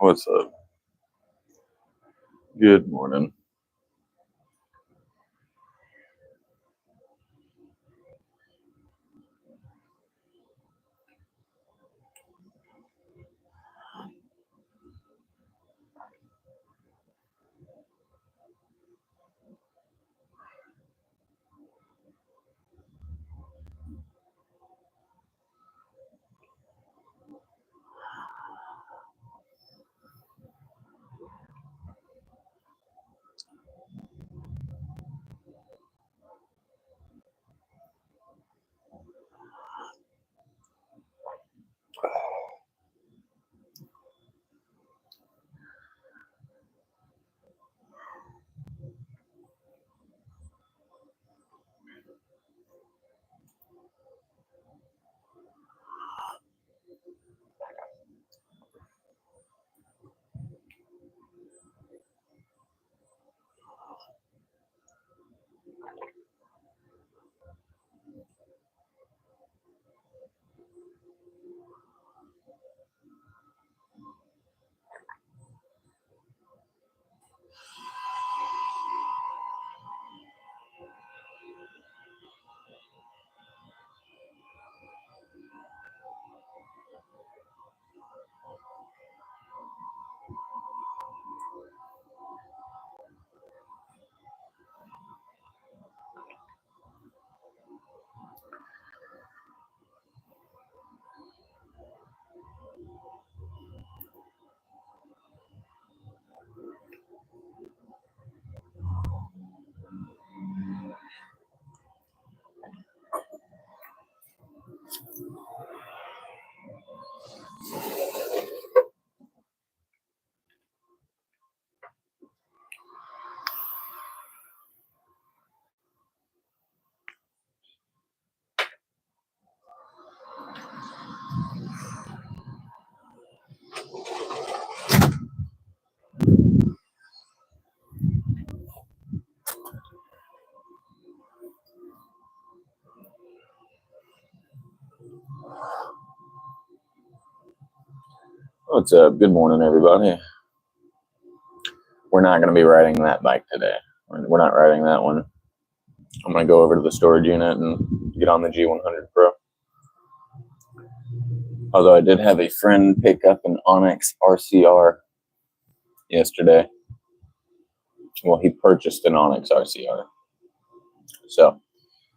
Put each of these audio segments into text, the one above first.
What's up? Good morning. What's up? Good morning, everybody. We're not going to be riding that bike today. We're not riding that one. I'm going to go over to the storage unit and get on the G100 Pro. Although I did have a friend pick up an Onyx RCR yesterday. Well, he purchased an Onyx RCR. So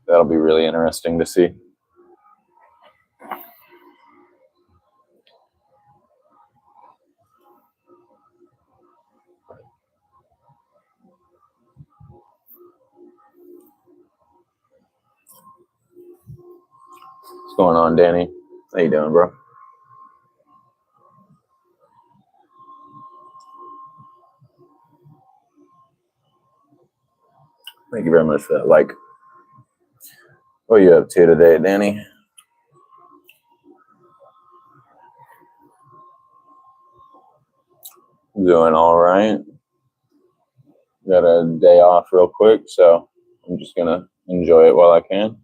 that'll be really interesting to see. What's going on, Danny? How you doing, bro? Thank you very much for that like. What are you up to today, Danny? Doing all right. Got a day off real quick, so I'm just going to enjoy it while I can.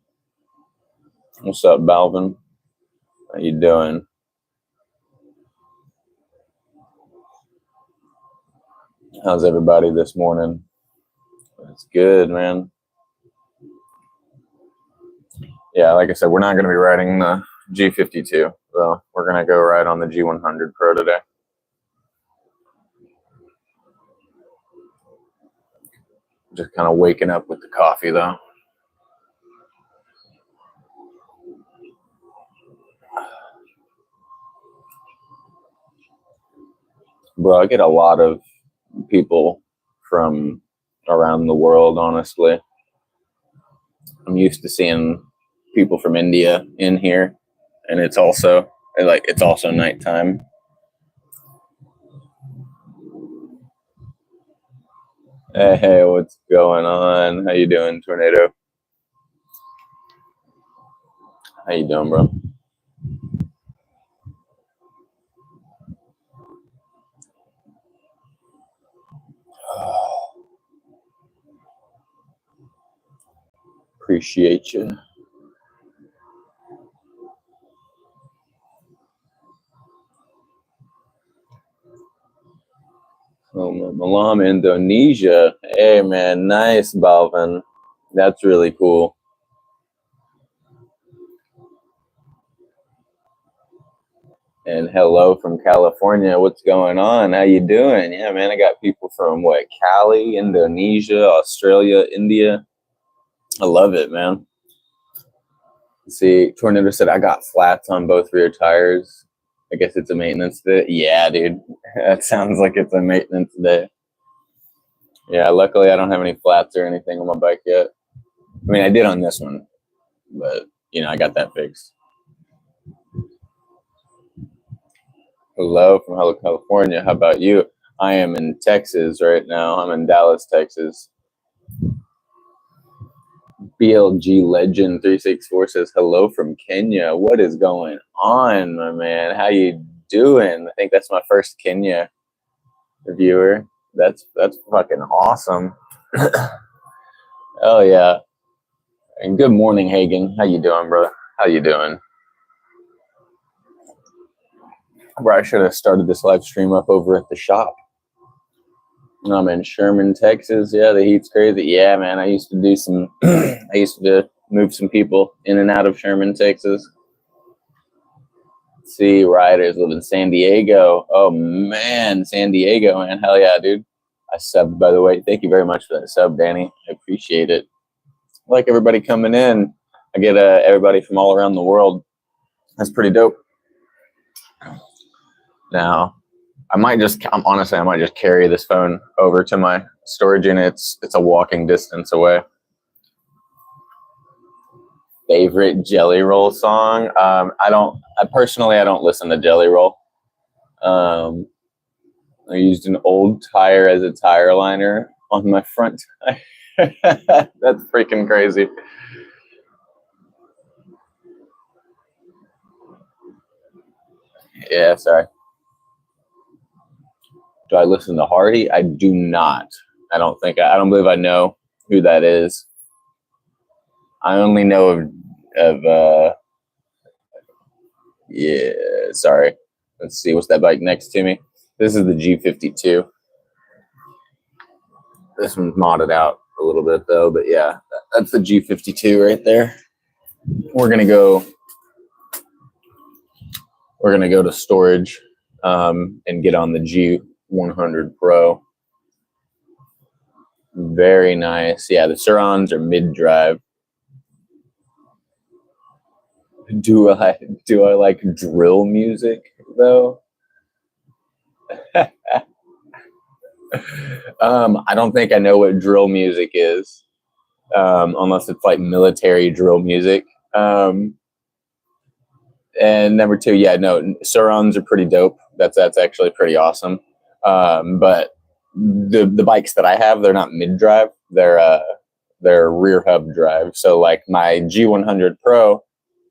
What's up, Balvin? How you doing? How's everybody this morning? That's good, man. Yeah, like I said, we're not going to be riding the G52, so we're going to go ride on the G100 Pro today. Just kind of waking up with the coffee, though. Bro, I get a lot of people from around the world, honestly. I'm used to seeing people from India in here, and it's also nighttime. Hey, what's going on? How you doing, Tornado? How you doing, bro? Appreciate you. Malam, Indonesia. Hey, man, nice, Balvin. That's really cool. And hello from California. What's going on? How you doing? Yeah, man, I got people from Cali, Indonesia, Australia, India. I love it, man. See, Tornado said I got flats on both rear tires. I guess it's a maintenance day. Yeah, dude. That sounds like it's a maintenance day. Yeah, luckily I don't have any flats or anything on my bike yet. I mean, I did on this one, but I got that fixed. Hello from Hello, California. How about you? I am in Texas right now. I'm in Dallas, Texas. BLG Legend 364 says hello from Kenya. What is going on, my man? How you doing? I think that's my first Kenya viewer. That's fucking awesome. Oh yeah. And good morning, Hagen. How you doing, bro? How you doing? Bro, I should have started this live stream up over at the shop. I'm in Sherman, Texas. Yeah, the heat's crazy. Yeah, man. I used to do some. I used to move some people in and out of Sherman, Texas. Let's see, riders live in San Diego. Oh man, San Diego, man. Hell yeah, dude. I subbed, by the way. Thank you very much for that sub, Danny. I appreciate it. I like everybody coming in. I get everybody from all around the world. That's pretty dope. Now, I might just carry this phone over to my storage unit. It's a walking distance away. Favorite Jelly Roll song? I don't listen to Jelly Roll. I used an old tire as a tire liner on my front tire. That's freaking crazy. Yeah, sorry. Do I listen to Hardy? I do not. I don't believe I know who that is. I only know of yeah, sorry. Let's see, what's that bike next to me? This is the G52. This one's modded out a little bit though, but yeah, that's the G52 right there. We're gonna go to storage and get on the G100 Pro. Very nice. Yeah, the Surons are mid-drive. Do I like drill music though? I don't think I know what drill music is, unless it's like military drill music. And number two, yeah, no, Surons are pretty dope. That's actually pretty awesome. But the bikes that I have, they're not mid-drive. They're rear hub drive. So like my G100 Pro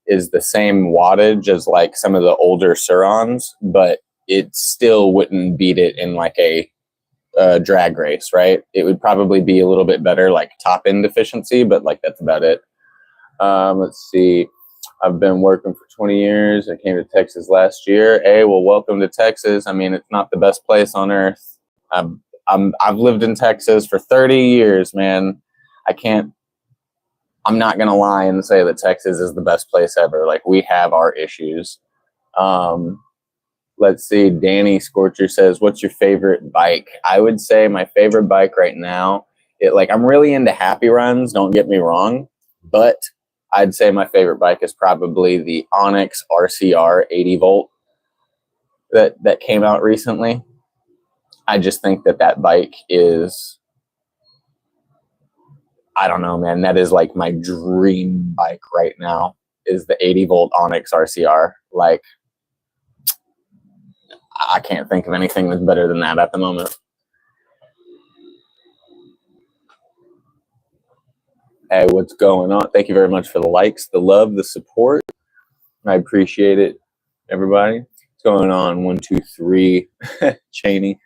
is the same wattage as like some of the older Surons, but it still wouldn't beat it in like a drag race, right? It would probably be a little bit better like top end efficiency, but like that's about it. Let's see. I've been working for 20 years. I came to Texas last year. Hey, well, welcome to Texas. I mean, it's not the best place on earth. I've lived in Texas for 30 years, man. I'm not gonna lie and say that Texas is the best place ever. Like, we have our issues. Let's see. Danny Scorcher says, "What's your favorite bike?" I would say my favorite bike right now. I'm really into happy runs. Don't get me wrong, but I'd say my favorite bike is probably the Onyx RCR 80 volt that came out recently. I just think that bike is, I don't know, man. That is like my dream bike right now. is the 80-volt Onyx RCR. Like, I can't think of anything that's better than that at the moment. Hey, what's going on? Thank you very much for the likes, the love, the support. I appreciate it, everybody. What's going on? 1, 2, 3. Cheney.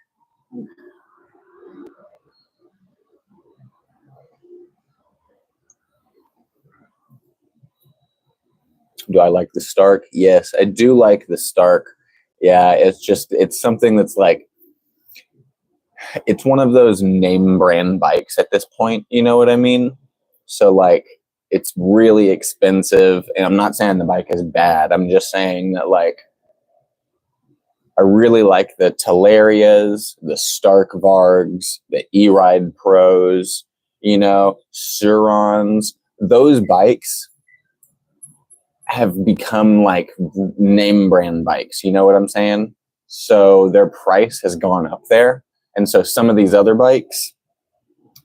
Do I like the Stark? Yes, I do like the Stark. Yeah, it's something that's like, it's one of those name brand bikes at this point. You know what I mean? So like, it's really expensive, and I'm not saying the bike is bad. I'm just saying that like, I really like the Talarias, the Stark Vargs, the E-Ride Pros, you know, Surons. Those bikes have become like name brand bikes. You know what I'm saying? So their price has gone up there. And so some of these other bikes,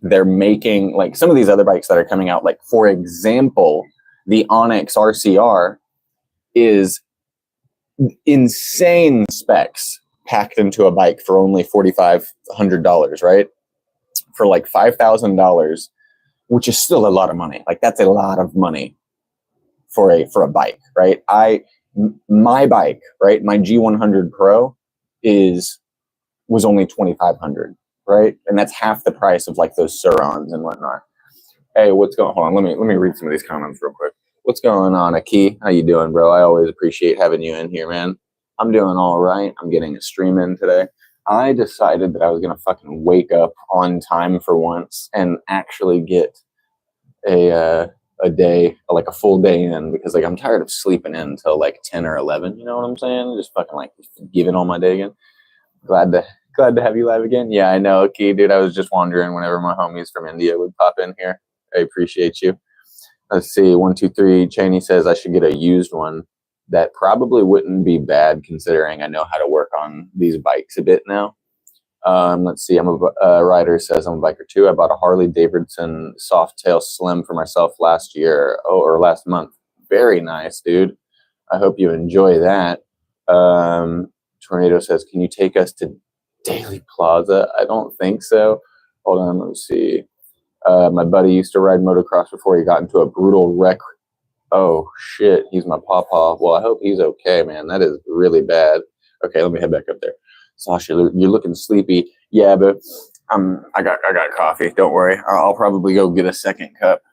they're making like some of these other bikes that are coming out, like for example, the Onyx RCR is insane specs packed into a bike for only $4,500, right? For like $5,000, which is still a lot of money. Like that's a lot of money for a bike, right? My bike, right? My G100 Pro was only $2,500, right? And that's half the price of like those Surons and whatnot. Hey, what's going on? Let me read some of these comments real quick. What's going on, Aki? How you doing, bro? I always appreciate having you in here, man. I'm doing all right. I'm getting a stream in today. I decided that I was gonna fucking wake up on time for once and actually get a day, like a full day in, because like I'm tired of sleeping in until like 10 or 11. You know what I'm saying? Just fucking like giving all my day again. Glad to have you live again. Yeah, I know. Okay, dude. I was just wondering whenever my homies from India would pop in here. I appreciate you. Let's see. 1, 2, 3. Cheney says I should get a used one. That probably wouldn't be bad considering I know how to work on these bikes a bit now. Let's see. I'm a rider. Says I'm a biker too. I bought a Harley Davidson Softail Slim for myself last year. Or last month. Very nice, dude. I hope you enjoy that. Tornado says, can you take us to Daily Plaza? I don't think so. Hold on, let me see. My buddy used to ride motocross before he got into a brutal wreck. Oh, shit, he's my pawpaw. Well, I hope he's okay, man. That is really bad. Okay, let me head back up there. Sasha, you're looking sleepy. Yeah, but I got coffee. Don't worry. I'll probably go get a second cup.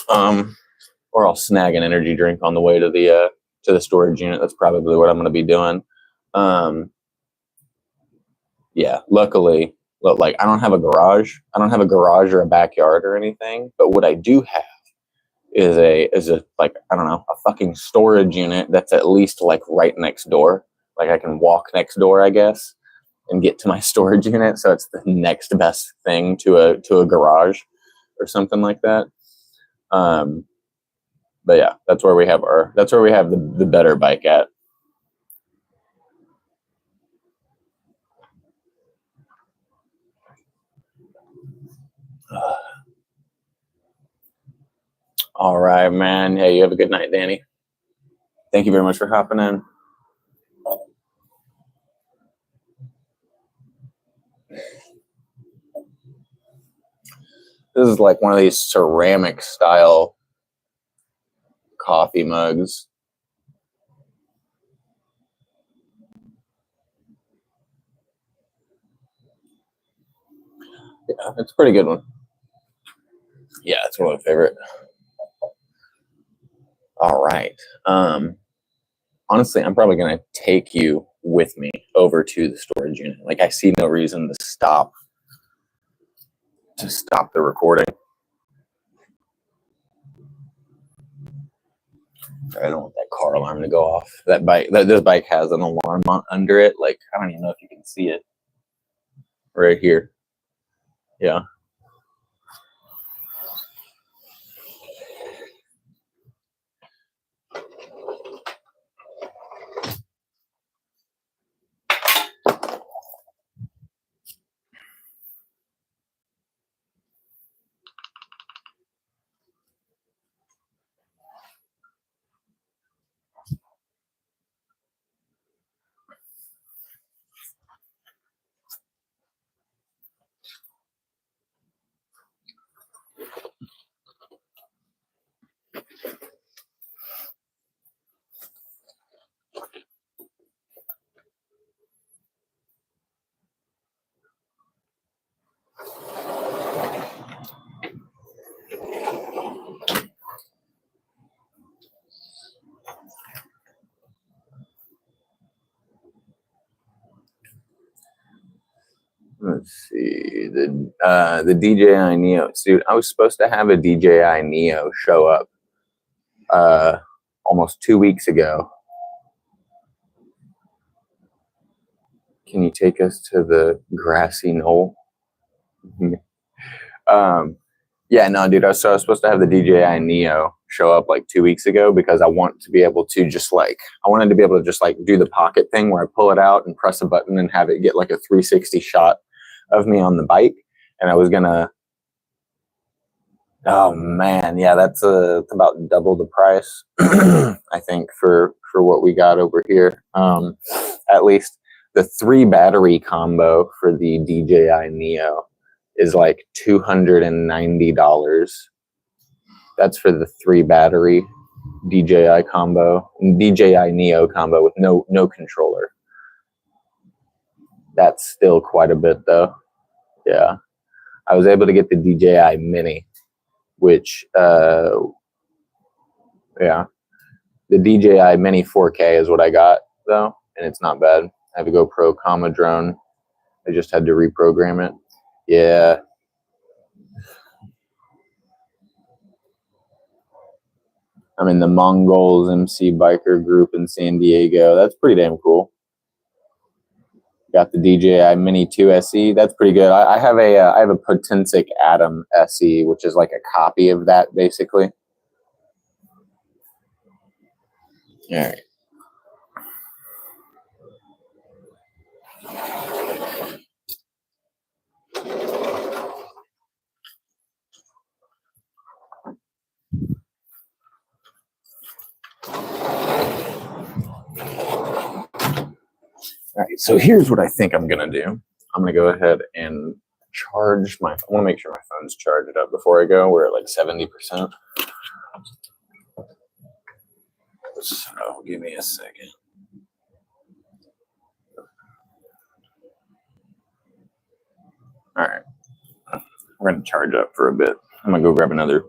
Or I'll snag an energy drink on the way to the storage unit. That's probably what I'm going to be doing. Yeah, luckily, like I don't have a garage. I don't have a garage or a backyard or anything. But what I do have is a like, I don't know, a fucking storage unit that's at least like right next door. Like I can walk next door, I guess, and get to my storage unit. So it's the next best thing to a garage or something like that. But yeah, that's where we have the better bike at. All right, man. Hey, you have a good night, Danny. Thank you very much for hopping in. This is like one of these ceramic style coffee mugs. Yeah, it's a pretty good one. Yeah, it's one of my favorite. All right. Honestly, I'm probably going to take you with me over to the storage unit. Like, I see no reason to stop the recording. I don't want that car alarm to go off. This bike has an alarm under it. Like, I don't even know if you can see it right here. Yeah. Let's see, the DJI Neo. Dude, I was supposed to have a DJI Neo show up almost 2 weeks ago. Can you take us to the grassy knoll? Yeah, no, dude. I was supposed to have the DJI Neo show up like 2 weeks ago because I want to be able to I wanted to be able to just like do the pocket thing where I pull it out and press a button and have it get like a 360 shot of me on the bike. And I was gonna, oh man, yeah, that's about double the price, I think, for what we got over here. At least the 3 battery combo for the DJI Neo is like $290. That's for the 3 battery DJI Neo combo with no controller. That's still quite a bit though. Yeah. I was able to get the DJI Mini, which yeah. The DJI Mini 4K is what I got though, and it's not bad. I have a GoPro comma drone. I just had to reprogram it. Yeah. I'm in the Mongols MC biker group in San Diego. That's pretty damn cool. Got the DJI Mini 2 SE. That's pretty good. I have a Potensic Atom SE, which is like a copy of that, basically. All right. All right, so here's what I think I'm gonna do. I'm gonna go ahead and charge my. I want to make sure my phone's charged up before I go. We're at like 70%. So give me a second. All right, we're gonna charge up for a bit. I'm gonna go grab another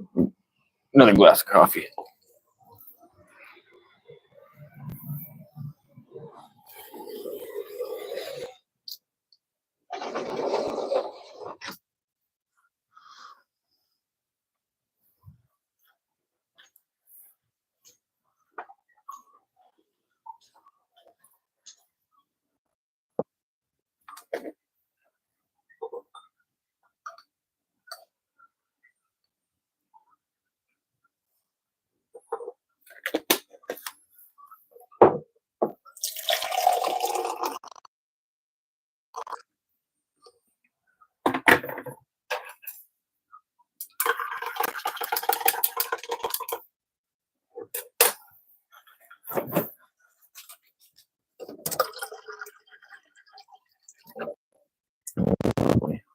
glass of coffee.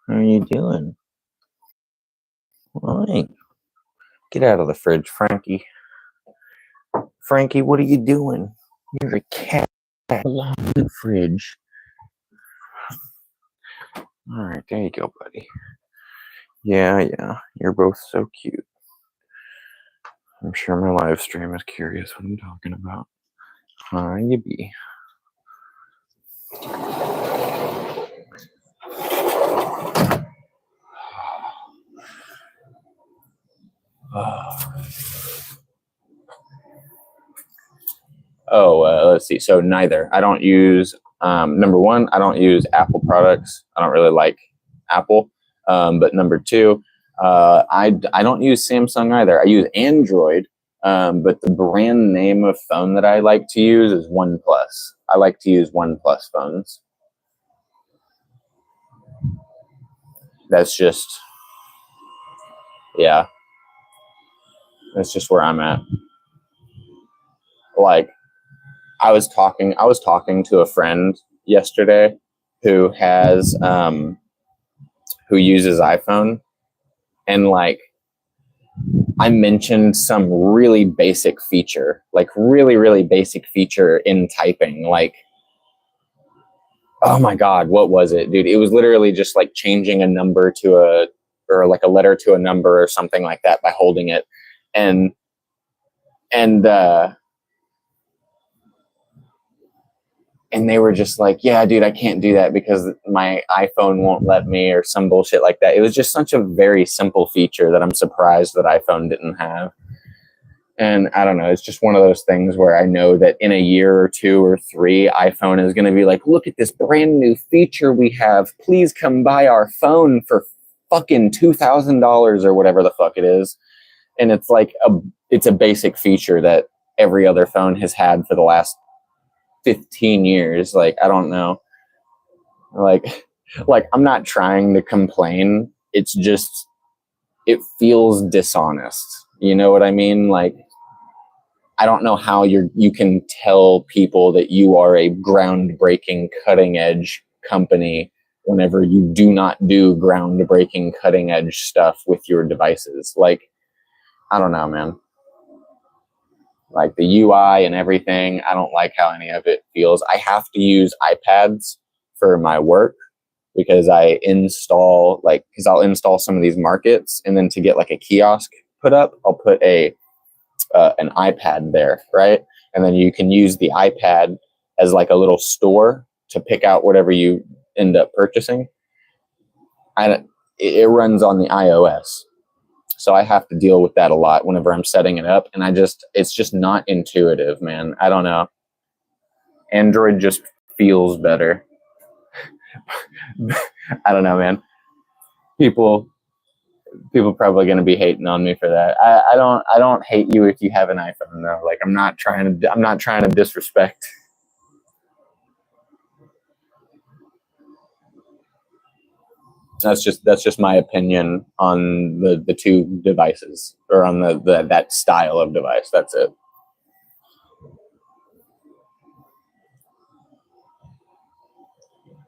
How are you doing? All right. Get out of the fridge, Frankie. Frankie, what are you doing? You're a cat. Along the fridge. All right, there you go, buddy. Yeah, you're both so cute. I'm sure my live stream is curious what I'm talking about. How you be? Let's see. So neither. I don't use, number one, I don't use Apple products. I don't really like Apple. But number two, I don't use Samsung either. I use Android. But the brand name of phone that I like to use is OnePlus. I like to use OnePlus phones. That's just, yeah. That's just where I'm at. Like, I was talking to a friend yesterday who has who uses iPhone, and like I mentioned some really basic feature, like really basic feature in typing, like, oh my God, what was it, dude? It was literally just like changing a number to or like a letter to a number or something like that by holding it. And And they were just like, yeah, dude, I can't do that because my iPhone won't let me, or some bullshit like that. It was just such a very simple feature that I'm surprised that iPhone didn't have. And I don't know, it's just one of those things where I know that in a year or 2 or 3, iPhone is going to be like, look at this brand new feature we have. Please come buy our phone for fucking $2,000 or whatever the fuck it is. And it's like it's a basic feature that every other phone has had for the last 15 years. Like, I don't know. Like I'm not trying to complain. It's just, it feels dishonest. You know what I mean? Like, I don't know how you can tell people that you are a groundbreaking, cutting edge company whenever you do not do groundbreaking, cutting edge stuff with your devices. Like, I don't know, man. Like the UI and everything, I don't like how any of it feels. I have to use iPads for my work because I'll install some of these markets, and then to get like a kiosk put up, I'll put an iPad there, right? And then you can use the iPad as like a little store to pick out whatever you end up purchasing. It runs on the iOS. So I have to deal with that a lot whenever I'm setting it up. And it's just not intuitive, man. I don't know. Android just feels better. I don't know, man. People probably going to be hating on me for that. I don't hate you if you have an iPhone though. Like, I'm not trying to disrespect. That's just my opinion on the two devices, or on that style of device. That's it.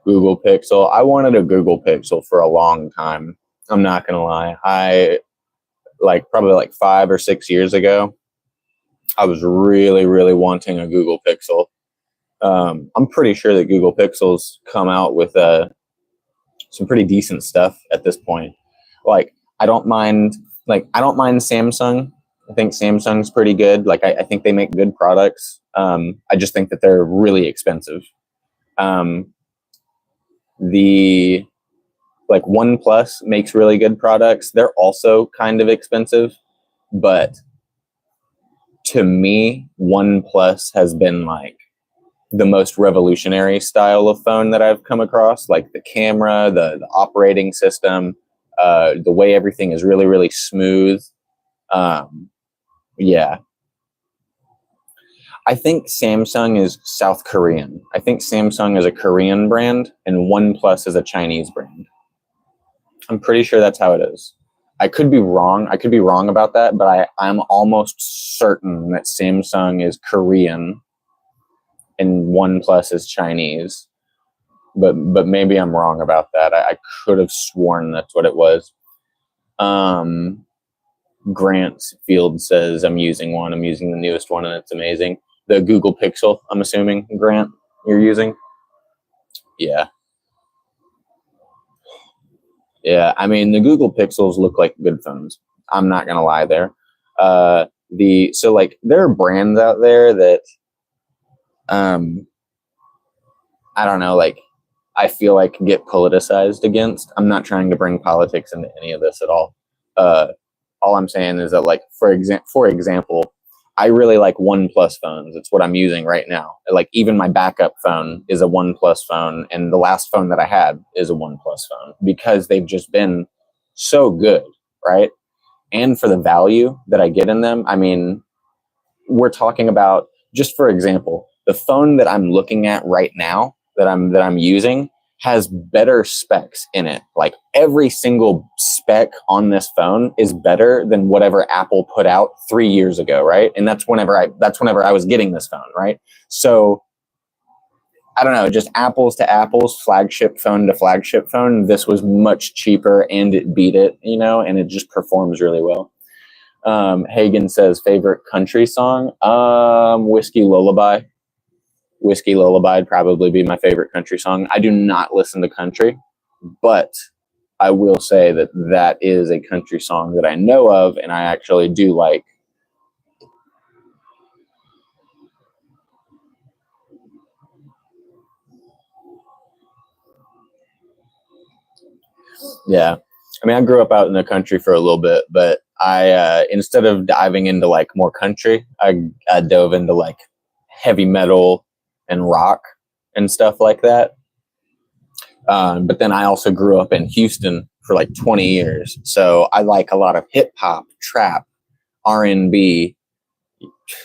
Google Pixel. I wanted a Google Pixel for a long time. I'm not gonna lie. I probably like 5 or 6 years ago, I was really, really wanting a Google Pixel. I'm pretty sure that Google Pixels come out with some pretty decent stuff at this point. Like, I don't mind Samsung. I think Samsung's pretty good. Like, I think they make good products. I just think that they're really expensive. The OnePlus makes really good products. They're also kind of expensive, but to me, OnePlus has been like the most revolutionary style of phone that I've come across. Like the camera, the operating system, the way everything is really, really smooth. Yeah. I think Samsung is South Korean. I think Samsung is a Korean brand and OnePlus is a Chinese brand. I'm pretty sure that's how it is. I could be wrong. I could be wrong about that, but I'm almost certain that Samsung is Korean and OnePlus is Chinese. But maybe I'm wrong about that. I could have sworn that's what it was. Grant Field says, I'm using the newest one, and it's amazing. The Google Pixel, I'm assuming, Grant, you're using? Yeah. Yeah, I mean, the Google Pixels look like good phones. I'm not gonna lie there. There are brands out there that, I don't know, like, I feel like get politicized against. I'm not trying to bring politics into any of this at all. All I'm saying is that, like, for example, I really like OnePlus phones. It's what I'm using right now. Like, even my backup phone is a OnePlus phone, and the last phone that I had is a OnePlus phone because they've just been so good, right? And for the value that I get in them, I mean, we're talking about, just for example, the phone that I'm looking at right now, that I'm using, has better specs in it. Like, every single spec on this phone is better than whatever Apple put out 3 years ago, right? And that's whenever I was getting this phone, right? So I don't know, just apples to apples, flagship phone to flagship phone. This was much cheaper and it beat it, and it just performs really well. Hagen says, favorite country song? Whiskey Lullaby. Whiskey Lullaby would probably be my favorite country song. I do not listen to country, but I will say that is a country song that I know of and I actually do like. Yeah. I mean, I grew up out in the country for a little bit, but I instead of diving into like more country, I dove into like heavy metal and rock and stuff like that. But then I also grew up in Houston for like 20 years, so I like a lot of hip hop, trap, R&B.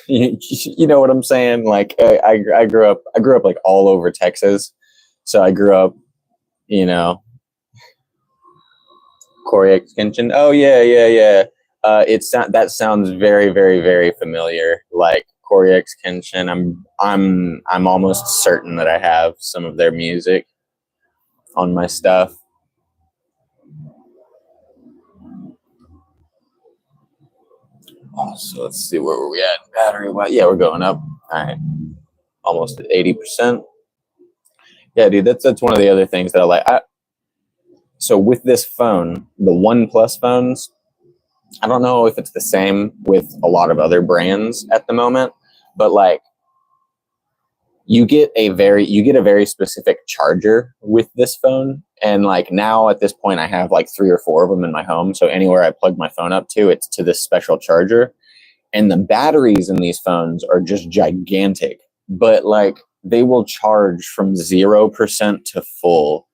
You know what I'm saying? Like I grew up like all over Texas, so I grew up, you know, Cory Xkin. Oh yeah, yeah, yeah. That sounds very, very, very familiar. Like Cory Xkin. I'm almost certain that I have some of their music on my stuff. Oh, so let's see, where were we at battery? Well, yeah, we're going up. All right, almost at 80%. Yeah, dude, that's one of the other things that I like. So with this phone, the OnePlus phones, I don't know if it's the same with a lot of other brands at the moment, but like you get a very specific charger with this phone. And like now at this point, I have like 3 or 4 of them in my home. So anywhere I plug my phone up to, it's to this special charger. And the batteries in these phones are just gigantic, but like they will charge from 0% to full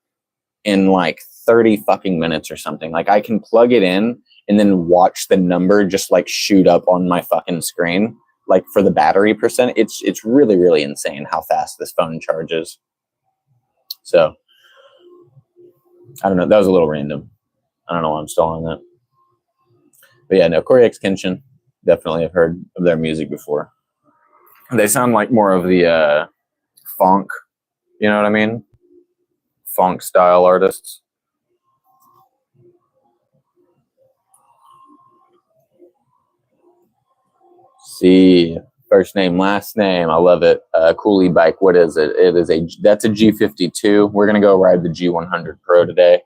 in like 30 fucking minutes or something. Like I can plug it in and then watch the number just like shoot up on my fucking screen. Like for the battery percent, it's really, really insane how fast this phone charges. So I don't know. That was a little random. I don't know why I'm still on that. But yeah, no, Cory Xkin, definitely have heard of their music before. They sound like more of the funk, you know what I mean? Funk style artists. See, first name, last name. I love it. Coolie bike. What is it? That's a G52. We're gonna go ride the G100 Pro today.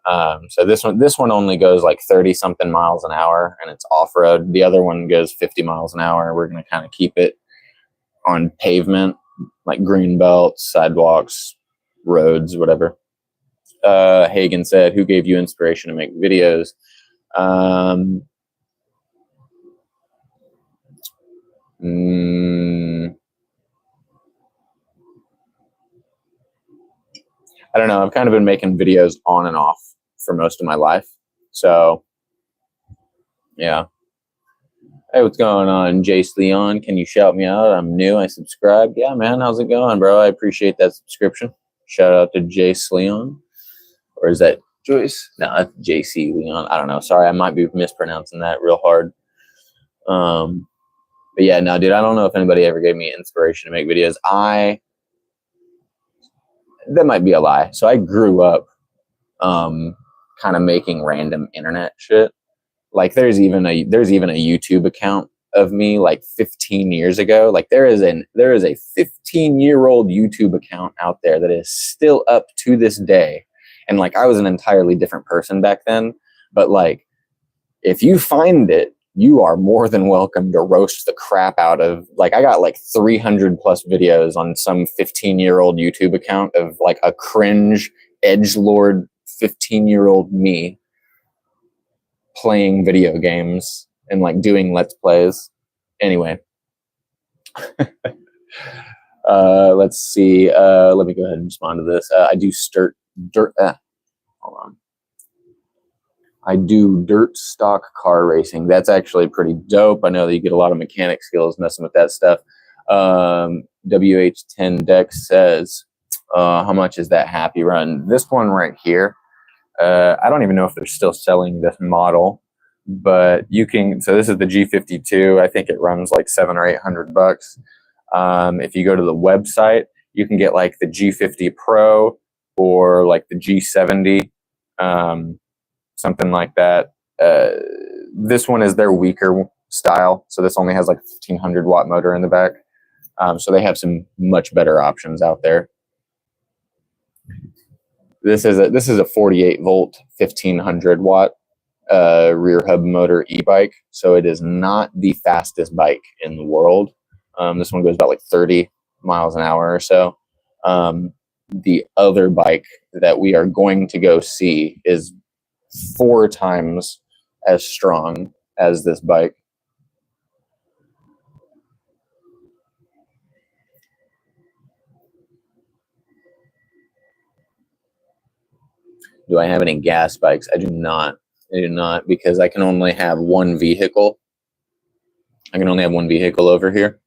So this one only goes like 30 something miles an hour, and it's off road. The other one goes 50 miles an hour. We're gonna kind of keep it on pavement, like green belts, sidewalks, roads, whatever. Hagen said, "Who gave you inspiration to make videos?" I don't know. I've kind of been making videos on and off for most of my life. So, yeah. Hey, what's going on? Jace Leon, can you shout me out? I'm new. I subscribed. Yeah, man. How's it going, bro? I appreciate that subscription. Shout out to Jace Leon. Or is that Joyce? No, that's JC Leon. I don't know. Sorry, I might be mispronouncing that real hard. But yeah, no, dude, I don't know if anybody ever gave me inspiration to make videos. That might be a lie. So I grew up kind of making random internet shit. Like there's even a YouTube account of me like 15 years ago. Like there is a 15-year-old YouTube account out there that is still up to this day. And like I was an entirely different person back then, but like if you find it, you are more than welcome to roast the crap out of, like, I got like 300 plus videos on some 15-year-old YouTube account of like a cringe edgelord 15-year-old me playing video games and like doing let's plays. Anyway, let's see. Let me go ahead and respond to this. I do hold on. I do dirt stock car racing. That's actually pretty dope. I know that you get a lot of mechanic skills messing with that stuff. WH10 Dex says, how much is that Happy Run? This one right here, I don't even know if they're still selling this model, but you can, so this is the G52. I think it runs like $700 or $800. If you go to the website, you can get like the G50 Pro or like the G70, something like that. This one is their weaker style, so this only has like a 1500 watt motor in the back. So they have some much better options out there. This is a 48 volt 1500 watt rear hub motor e-bike, so it is not the fastest bike in the world. This one goes about like 30 miles an hour or so. The other bike that we are going to go see is 4 times as strong as this bike. Do I have any gas bikes? I do not. I do not, because I can only have one vehicle. I can only have one vehicle over here.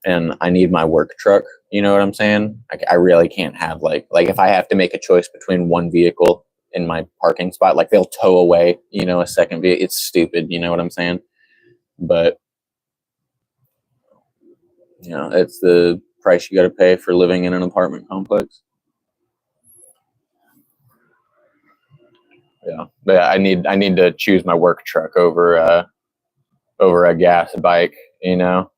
And I need my work truck. You know what I'm saying? I really can't have like if I have to make a choice between one vehicle in my parking spot, like they'll tow away, you know, a second vehicle. It's stupid. You know what I'm saying? But, you know, it's the price you got to pay for living in an apartment complex. Yeah, but I need to choose my work truck over a gas bike, you know.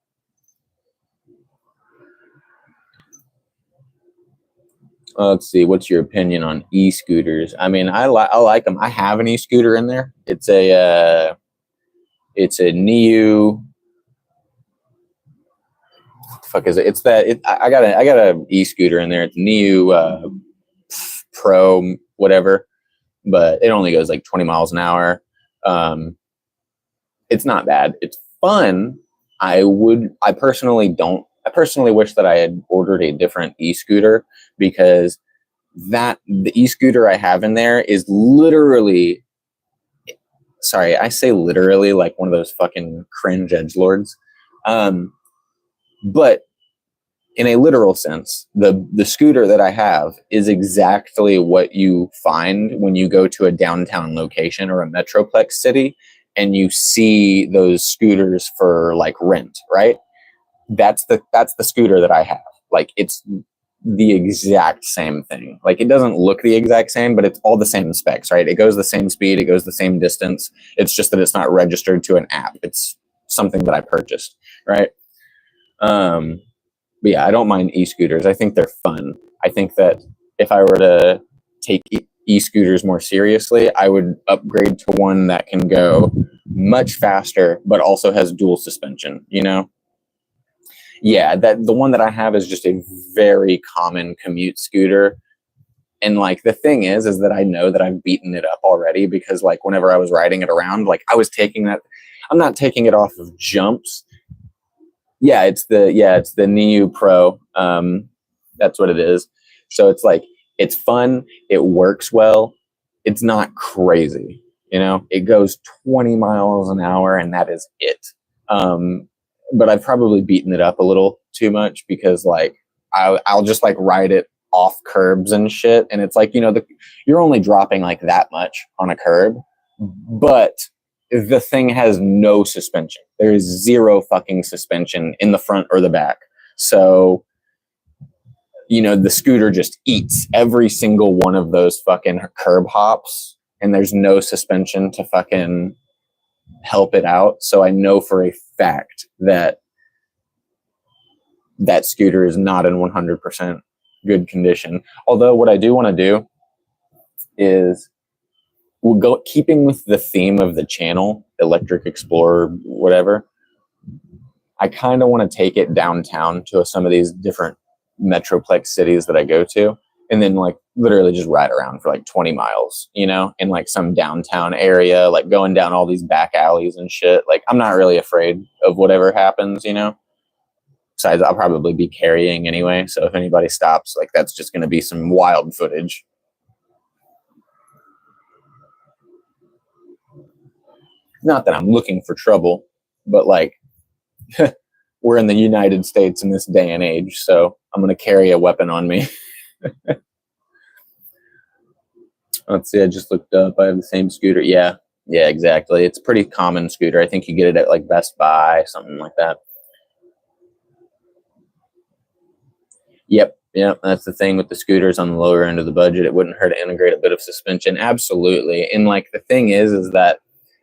Let's see. What's your opinion on e-scooters? I mean, I like them. I have an e-scooter in there. It's a NIU. What the fuck is it? It's that. I got a e-scooter in there. It's NIU Pro whatever, but it only goes like 20 miles an hour. It's not bad. It's fun. I personally wish that I had ordered a different e-scooter, because the e-scooter I have in there is literally, sorry, I say literally like one of those fucking cringe edgelords. But in a literal sense, the scooter that I have is exactly what you find when you go to a downtown location or a metroplex city and you see those scooters for like rent, right? That's the scooter that I have. Like, it's the exact same thing. Like, it doesn't look the exact same, but it's all the same specs, right? It goes the same speed, it goes the same distance. It's just that it's not registered to an app. It's something that I purchased, right? But yeah, I don't mind e-scooters. I think they're fun. I think that if I were to take e-scooters more seriously, I would upgrade to one that can go much faster, but also has dual suspension, you know? Yeah, the one that I have is just a very common commute scooter. And like, the thing is that I know that I've beaten it up already, because like whenever I was riding it around, like I was taking that, I'm not taking it off of jumps. Yeah, it's the NIU Pro. That's what it is. So it's like, it's fun. It works well. It's not crazy. You know, it goes 20 miles an hour and that is it. But I've probably beaten it up a little too much, because like I'll just like ride it off curbs and shit. And it's like, you know, you're only dropping like that much on a curb, but the thing has no suspension. There is zero fucking suspension in the front or the back. So, you know, the scooter just eats every single one of those fucking curb hops, and there's no suspension to fucking help it out. So I know for a fact that that scooter is not in 100% good condition. Although what I do want to do is, keeping with the theme of the channel, Electric Explorer, whatever, I kind of want to take it downtown to some of these different metroplex cities that I go to, and then like literally just ride around for like 20 miles, you know, in like some downtown area, like going down all these back alleys and shit. Like, I'm not really afraid of whatever happens, you know. Besides, I'll probably be carrying anyway, so if anybody stops, like, that's just going to be some wild footage. Not that I'm looking for trouble, but like, we're in the United States in this day and age, so I'm going to carry a weapon on me. Let's see, I just looked up. I have the same scooter. Yeah, exactly. It's a pretty common scooter. I think you get it at like Best Buy, something like that. Yep, that's the thing with the scooters on the lower end of the budget. It wouldn't hurt to integrate a bit of suspension. Absolutely. And like, the thing is that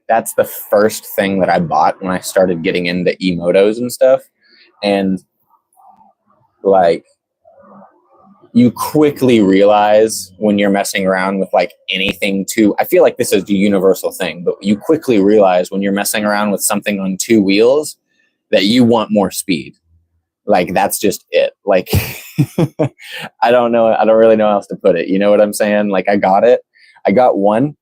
that's the first thing that I bought when I started getting into e-motos and stuff. And like, you quickly realize when you're messing around with like anything I feel like this is the universal thing, but you quickly realize when you're messing around with something on 2 wheels that you want more speed. Like, that's just it. Like, I don't know. I don't really know how else to put it. You know what I'm saying? Like, I got one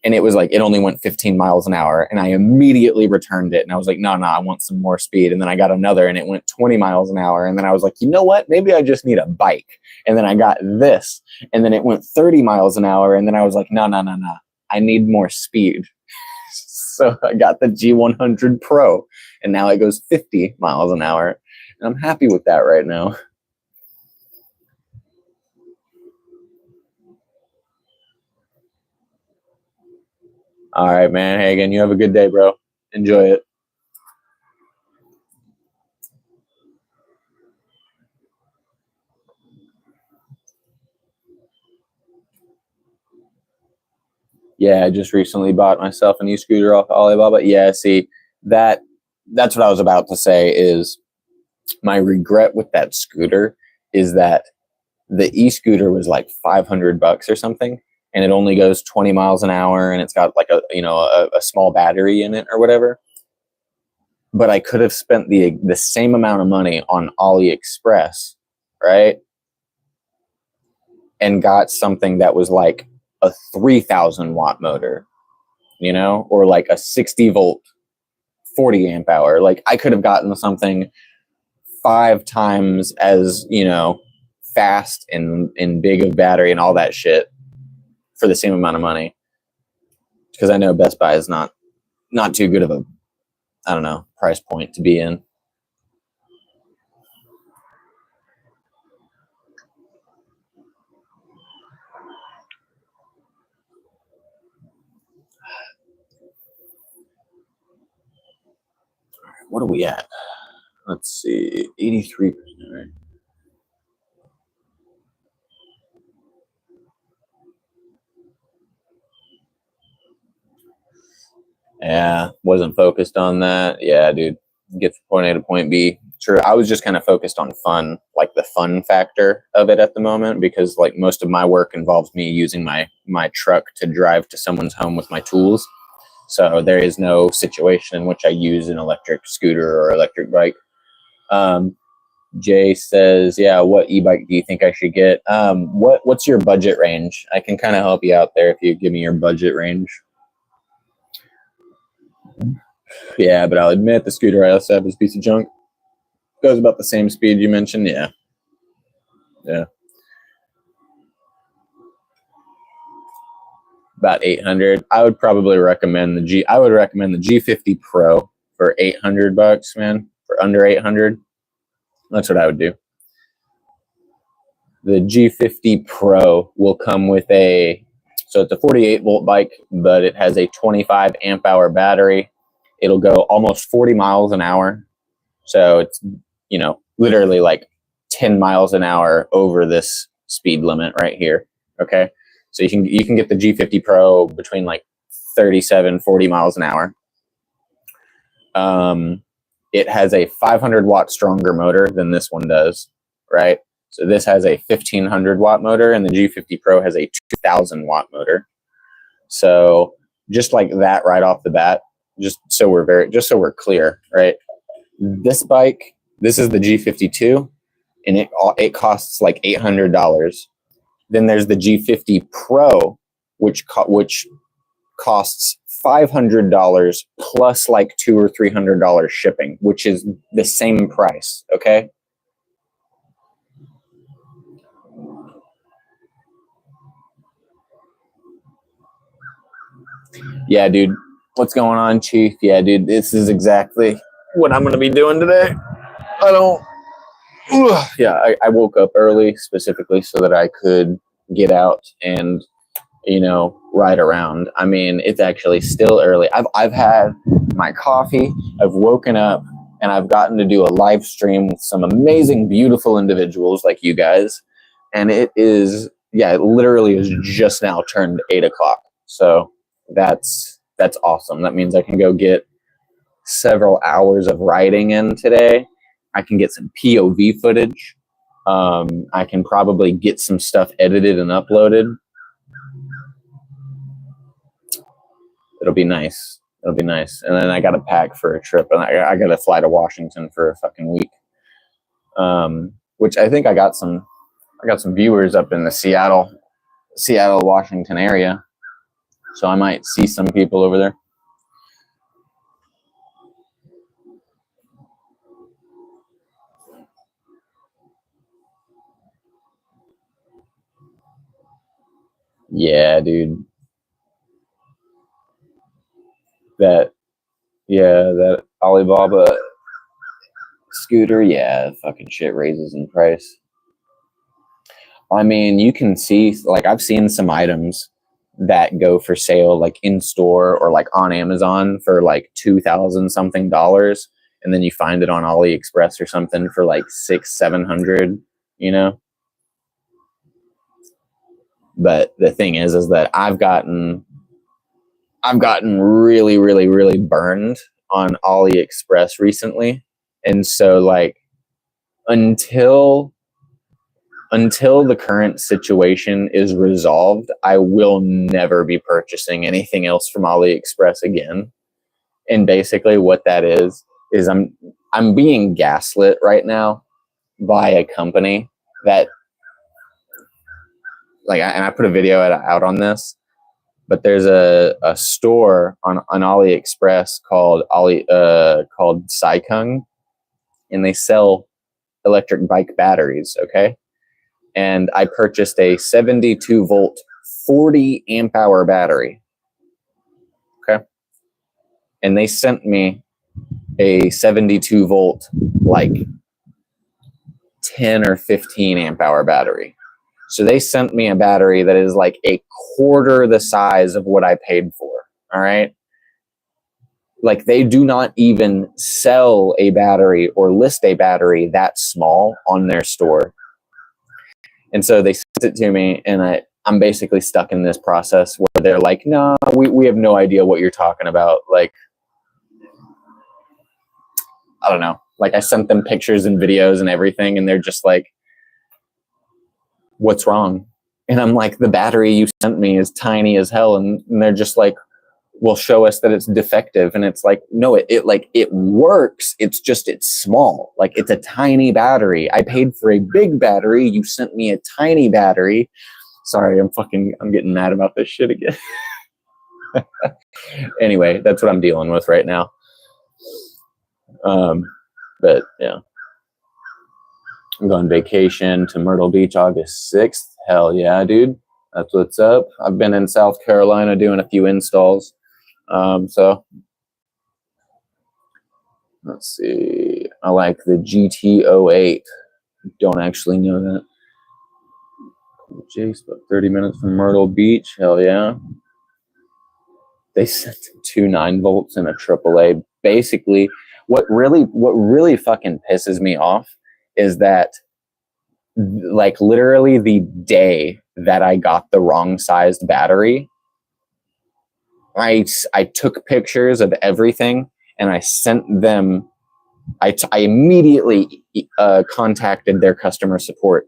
and it was like, it only went 15 miles an hour. And I immediately returned it. And I was like, no, I want some more speed. And then I got another and it went 20 miles an hour. And then I was like, you know what? Maybe I just need a bike. And then I got this and then it went 30 miles an hour. And then I was like, no. I need more speed. So I got the G100 Pro and now it goes 50 miles an hour. And I'm happy with that right now. All right, man. Hagen, you have a good day, bro. Enjoy it. Yeah, I just recently bought myself a new scooter off Alibaba. Yeah, see, that's what I was about to say is my regret with that scooter is that the e-scooter was like $500 or something, and it only goes 20 miles an hour, and it's got like a small battery in it or whatever. But I could have spent the same amount of money on AliExpress, right? And got something that was like a 3,000 watt motor, or like a 60 volt, 40 amp hour. Like I could have gotten something 5 times as, fast and big of battery and all that shit for the same amount of money. Because I know Best Buy is not too good of a, I don't know, price point to be in. What are we at? Let's see, 83%, right? Yeah, wasn't focused on that. Yeah, dude, get from point A to point B. Sure, I was just kind of focused on fun, like the fun factor of it at the moment, because like most of my work involves me using my truck to drive to someone's home with my tools. So there is no situation in which I use an electric scooter or electric bike. Jay says, yeah, what e-bike do you think I should get? What's your budget range? I can kind of help you out there if you give me your budget range. Yeah, but I'll admit the scooter I also have is a piece of junk. Goes about the same speed you mentioned. Yeah. About 800. I would probably recommend I would recommend the G50 Pro for $800, man. For under 800. That's what I would do. The G50 Pro will come with so it's a 48 volt bike, but it has a 25 amp hour battery. It'll go almost 40 miles an hour. So it's, literally like 10 miles an hour over this speed limit right here. Okay. So you can get the G50 Pro between like 37, 40 miles an hour. It has a 500 watt stronger motor than this one does, right? So this has a 1500 watt motor and the G50 Pro has a 2000 watt motor. So just like that right off the bat, just so we're clear, right? This bike, this is the G52 and it costs like $800. Then there's the G50 Pro, which costs $500 plus like $200 or $300 shipping, which is the same price. Okay. Yeah, dude. What's going on, Chief? Yeah, dude. This is exactly what I'm going to be doing today. I woke up early specifically so that I could get out and ride around. I mean, it's actually still early. I've had my coffee, I've woken up, and I've gotten to do a live stream with some amazing, beautiful individuals like you guys. And it literally is just now turned 8 o'clock. So that's awesome. That means I can go get several hours of riding in today. I can get some POV footage. I can probably get some stuff edited and uploaded. It'll be nice. And then I got to pack for a trip, and I got to fly to Washington for a fucking week. Which I think I got some viewers up in the Seattle, Washington area. So I might see some people over there. Yeah, dude. That Alibaba scooter, yeah, fucking shit raises in price. I mean, you can see, like, I've seen some items that go for sale, like in store or like on Amazon for like 2,000 something dollars, and then you find it on AliExpress or something for like 600-700, you know. But the thing is that I've gotten really, really, really burned on AliExpress recently, and so like until the current situation is resolved, I will never be purchasing anything else from AliExpress again. And basically what that is I'm being gaslit right now by a company that, like, and I put a video out on this, but there's a store on AliExpress called called Saikung, and they sell electric bike batteries, okay? And I purchased a 72 volt, 40 amp hour battery. Okay. And they sent me a 72 volt, like 10 or 15 amp hour battery. So they sent me a battery that is like a quarter the size of what I paid for. All right. Like, they do not even sell a battery or list a battery that small on their store. And so they sent it to me, and I'm basically stuck in this process where they're like, no, we have no idea what you're talking about. Like, I don't know. Like, I sent them pictures and videos and everything, and they're just like, what's wrong? And I'm like, the battery you sent me is tiny as hell. And they're just like, well, show us that it's defective. And it's like, no, it works. It's just, it's small. Like, it's a tiny battery. I paid for a big battery. You sent me a tiny battery. Sorry, I'm getting mad about this shit again. Anyway, that's what I'm dealing with right now. But yeah, I'm going vacation to Myrtle Beach August 6th. Hell yeah, dude. That's what's up. I've been in South Carolina doing a few installs. So let's see. I like the GT08. Don't actually know that. Jace, about 30 minutes from Myrtle Beach. Hell yeah. They sent 2 9 volts and a AAA. Basically, what really fucking pisses me off is that, like, literally the day that I got the wrong sized battery, I took pictures of everything and I sent them. I immediately contacted their customer support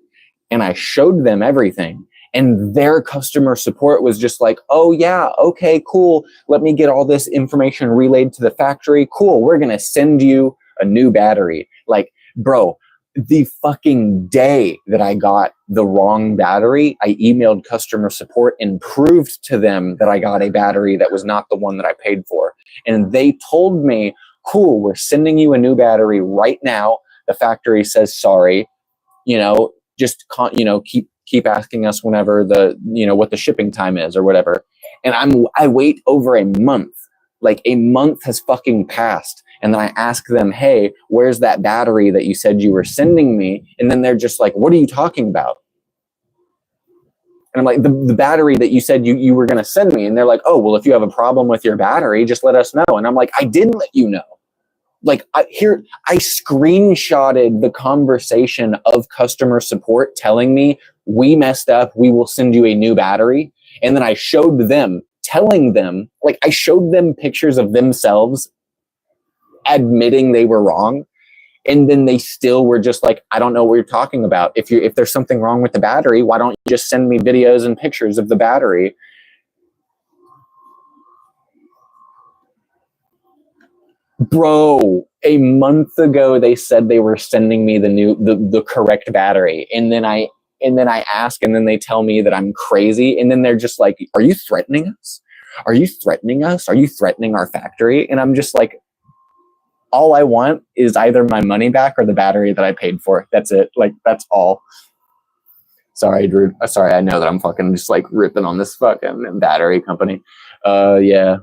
and I showed them everything. And their customer support was just like, oh yeah, okay, cool. Let me get all this information relayed to the factory. Cool, we're going to send you a new battery. Like, bro, the fucking day that I got the wrong battery, I emailed customer support and proved to them that I got a battery that was not the one that I paid for. And they told me, cool, we're sending you a new battery right now. The factory says sorry. Just keep asking us whenever what the shipping time is or whatever. And I wait over a month. Like, a month has fucking passed. And then I ask them, hey, where's that battery that you said you were sending me? And then they're just like, what are you talking about? And I'm like, the battery that you said you were going to send me. And they're like, oh, well, if you have a problem with your battery, just let us know. And I'm like, I did let you know. Like, I screenshotted the conversation of customer support telling me, we messed up, we will send you a new battery. And then I showed them, telling them, like, I showed them pictures of themselves admitting they were wrong. And then they still were just like, I don't know what you're talking about. If there's something wrong with the battery, why don't you just send me videos and pictures of the battery? Bro, a month ago they said they were sending me the correct battery, and then I ask, and then they tell me that I'm crazy, and then they're just like, "Are you threatening us? are you threatening us? Are you threatening our factory? And I'm just like, all I want is either my money back or the battery that I paid for. That's it. Like, that's all. Sorry, Drew. Sorry, I know that I'm fucking just like ripping on this fucking battery company. Yeah.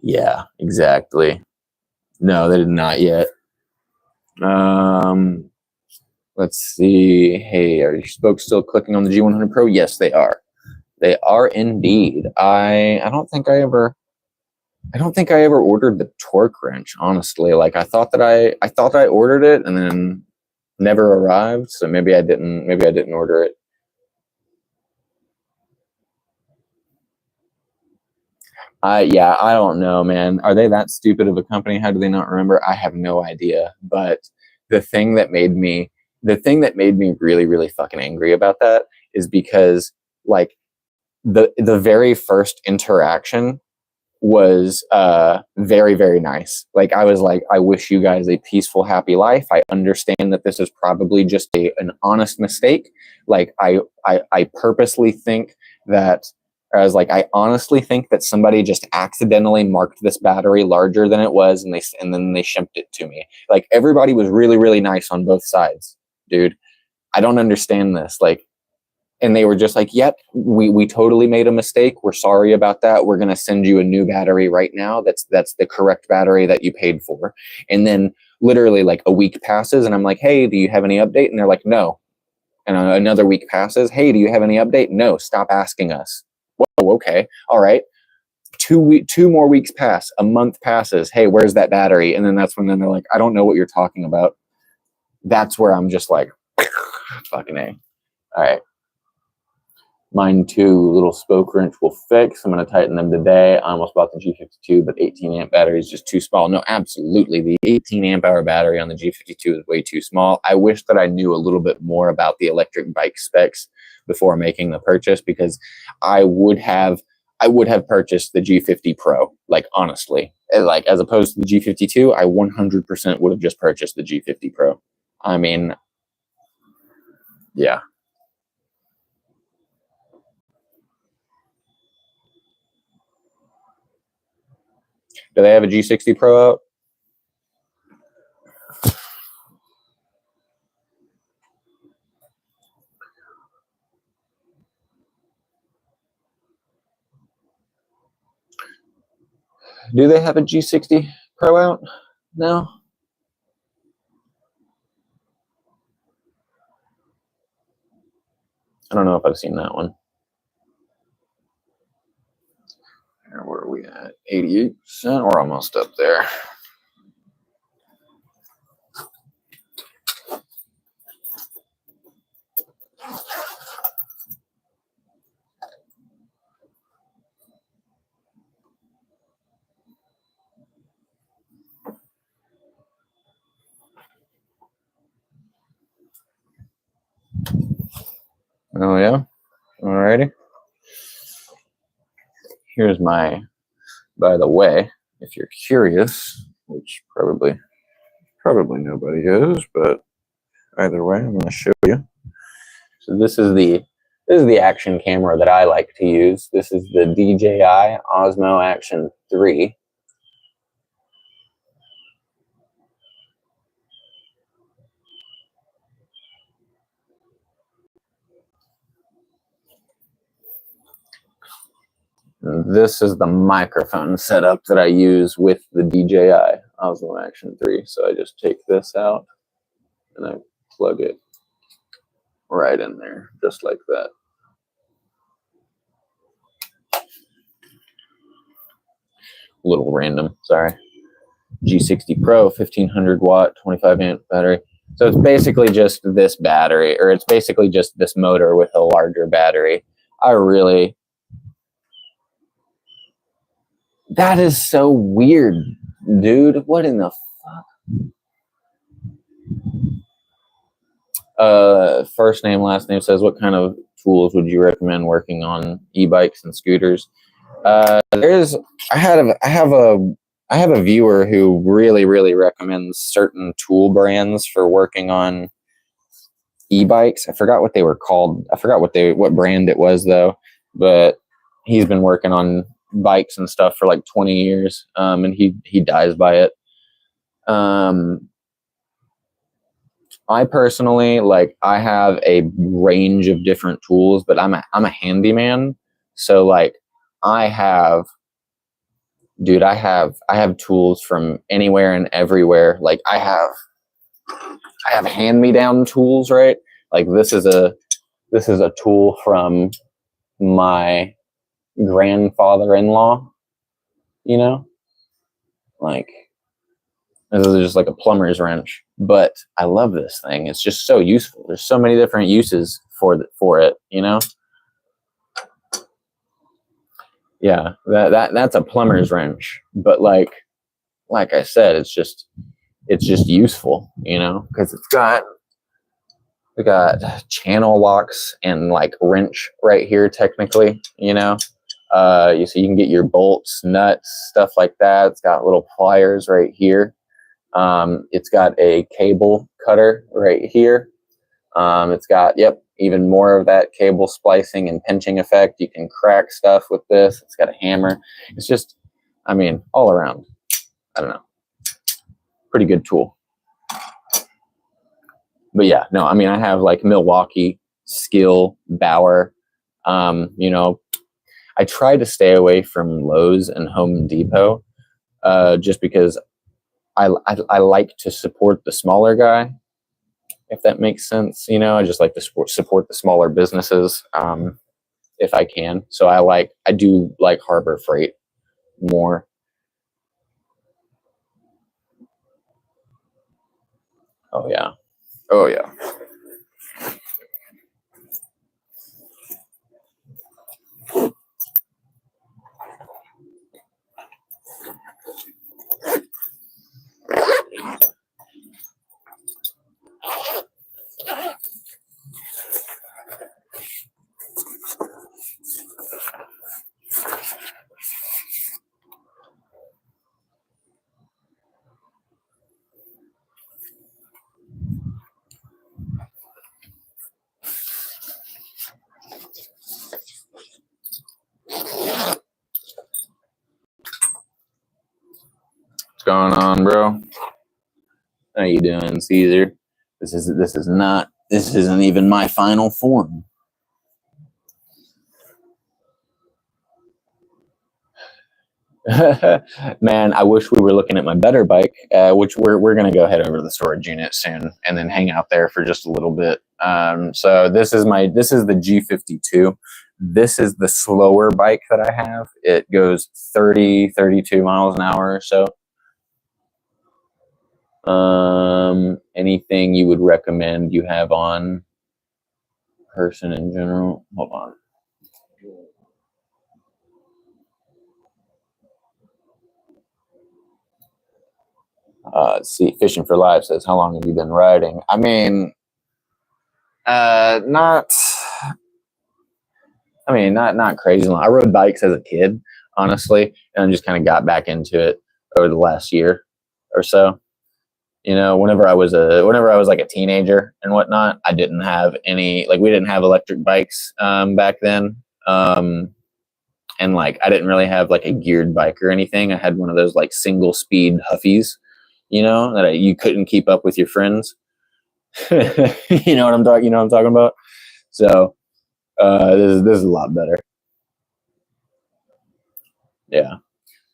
Yeah, exactly. No, they did not yet. Let's see. Hey, are you folks still clicking on the G100 Pro? Yes, they are. They are indeed. I don't think I ever ordered the torque wrench, honestly. Like I thought I ordered it and then never arrived, so maybe I didn't order it. Yeah, I don't know, man. Are they that stupid of a company? How do they not remember? I have no idea. But the thing that made me really, really fucking angry about that is because like the very first interaction was very, very nice. Like I was like, I wish you guys a peaceful, happy life. I understand that this is probably just an honest mistake. Like I purposely think that I was like, I honestly think that somebody just accidentally marked this battery larger than it was, and then they shipped it to me. Like everybody was really, really nice on both sides, dude. I don't understand this. Like, and they were just like, yep, we totally made a mistake. We're sorry about that. We're going to send you a new battery right now. That's the correct battery that you paid for. And then literally like a week passes and I'm like, hey, do you have any update? And they're like, no. And another week passes. Hey, do you have any update? No, stop asking us. Whoa, okay. All right. 2 more weeks pass. A month passes. Hey, where's that battery? And then that's when they're like, I don't know what you're talking about. That's where I'm just like, fucking A. All right. Mine too, little spoke wrench will fix. I'm going to tighten them today. I almost bought the G52, but 18 amp battery is just too small. No, absolutely. The 18 amp hour battery on the G52 is way too small. I wish that I knew a little bit more about the electric bike specs before making the purchase, because I would have purchased the G50 Pro, like honestly. Like as opposed to the G52, I 100% would have just purchased the G50 Pro. I mean, yeah. Do they have a G60 Pro out? Do they have a G60 Pro out? No. I don't know if I've seen that one. Where are we at? 88%. We're almost up there. Oh yeah. Alrighty. Here's my, by the way, if you're curious, which probably nobody is, but either way, I'm going to show you. So this is the action camera that I like to use. This is the DJI Osmo Action 3. And this is the microphone setup that I use with the DJI Osmo Action 3. So I just take this out and I plug it right in there, just like that. A little random, sorry. G60 Pro, 1500 watt, 25 amp battery. So it's basically just this battery, or it's basically just this motor with a larger battery. That is so weird, dude. What in the fuck? First name, last name says, what kind of tools would you recommend working on e-bikes and scooters? I have a viewer who really, really recommends certain tool brands for working on e-bikes. I forgot what they were called. I forgot what brand it was though, but he's been working on bikes and stuff for like 20 years. And he dies by it. I personally, like, I have a range of different tools, but I'm a handyman. So like I have tools from anywhere and everywhere. Like I have hand-me-down tools, right? Like this is a tool from my grandfather-in-law, like this is just like a plumber's wrench, but I love this thing. It's just so useful. There's so many different uses for it, Yeah, that's a plumber's wrench, but like I said, it's just useful, because we got channel locks and like wrench right here, technically, so you can get your bolts, nuts, stuff like that. It's got little pliers right here. It's got a cable cutter right here. It's got, even more of that cable splicing and pinching effect. You can crack stuff with this. It's got a hammer. It's just, all around, I don't know, pretty good tool. But yeah, no, I have like Milwaukee, Skill, Bauer. I try to stay away from Lowe's and Home Depot, just because I like to support the smaller guy, if that makes sense. I just like to support the smaller businesses, if I can. So I do like Harbor Freight more. Oh yeah. Oh yeah. What's going on, bro? How you doing, Caesar? This isn't even my final form. Man, I wish we were looking at my better bike, which we're gonna go head over to the storage unit soon and then hang out there for just a little bit. So this is the G52. This is the slower bike that I have. It goes 30, 32 miles an hour or so. Anything you would recommend you have on person in general? Hold on. Let's see, Fishing for Life says, how long have you been riding? Not crazy long. I rode bikes as a kid, honestly, and I just kind of got back into it over the last year or so. Whenever I was like a teenager and whatnot, I didn't have we didn't have electric bikes back then. And like I didn't really have like a geared bike or anything. I had one of those like single speed Huffies, that you couldn't keep up with your friends. You know what I'm talking about? So this is a lot better. Yeah.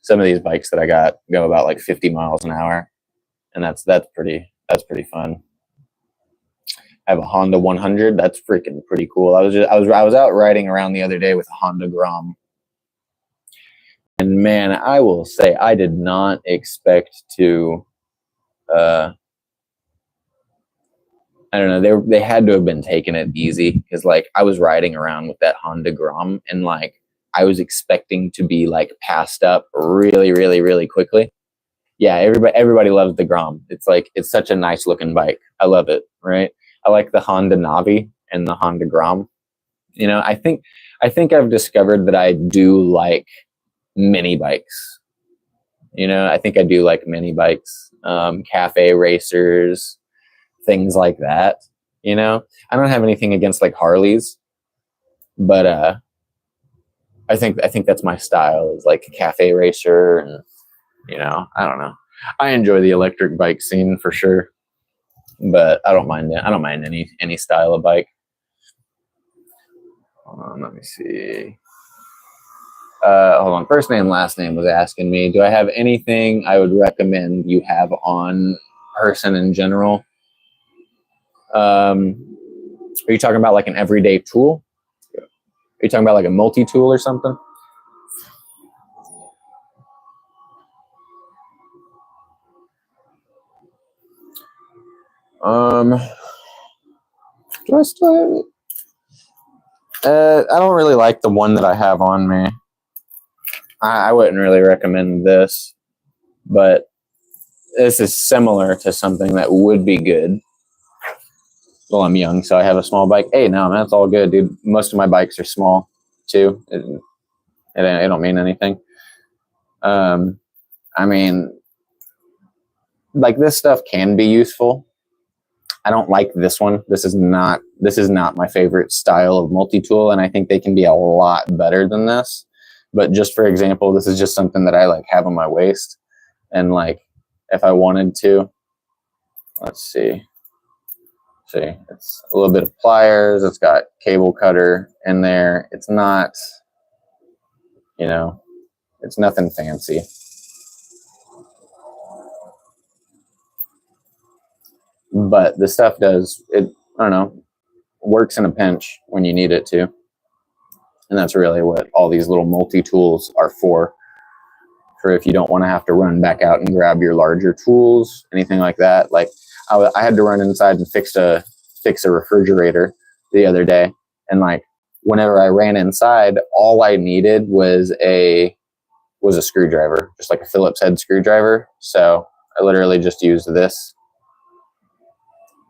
Some of these bikes that I got go about like 50 miles an hour, and that's pretty fun. I have a Honda 100. That's freaking pretty cool. I was out riding around the other day with a Honda Grom. And man, I will say I did not expect to I don't know, they had to have been taking it easy, because like I was riding around with that Honda Grom and like I was expecting to be like passed up really, really, really quickly. Yeah, everybody loves the Grom. It's such a nice looking bike. I love it, right? I like the Honda Navi and the Honda Grom. I think I've discovered that I do like mini bikes. I think I do like mini bikes, cafe racers, things like that. You know, I don't have anything against like Harleys, but I think that's my style, is like a cafe racer, and you know, I don't know. I enjoy the electric bike scene for sure, but I don't mind it. I don't mind any style of bike. Let me see. Hold on. First name, last name was asking me, do I have anything I would recommend you have on person in general? Are you talking about like an everyday tool? Are you talking about like a multi-tool or something? Do I still have it? I don't really like the one that I have on me. I wouldn't really recommend this, but this is similar to something that would be good. Well, I'm young, so I have a small bike. Hey, no, man, that's all good, dude. Most of my bikes are small, too. It don't mean anything. I mean, like, this stuff can be useful. I don't like this one. This is not my favorite style of multi-tool, and I think they can be a lot better than this. But just for example, this is just something that I like have on my waist, and like if I wanted to, let's see, it's a little bit of pliers. It's got cable cutter in there. It's not, you know, it's nothing fancy. But the stuff does it. I don't know, works in a pinch when you need it to. And that's really what all these little multi-tools are for if you don't want to have to run back out and grab your larger tools, anything like that. Like I had to run inside and fix a refrigerator the other day. And like whenever I ran inside, all I needed was a screwdriver, just like a Phillips head screwdriver. So I literally just used this,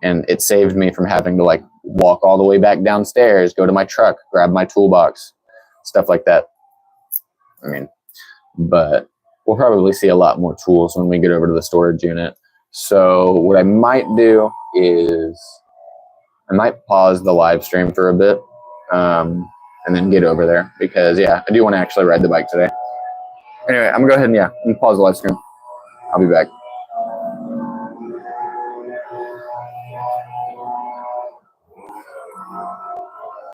and it saved me from having to like walk all the way back downstairs, go to my truck, grab my toolbox, stuff like that. I mean, but we'll probably see a lot more tools when we get over to the storage unit. So what I might do is I might pause the live stream for a bit, and then get over there, because yeah, I do want to actually ride the bike today. Anyway, I'm gonna go ahead and pause the live stream. I'll be back.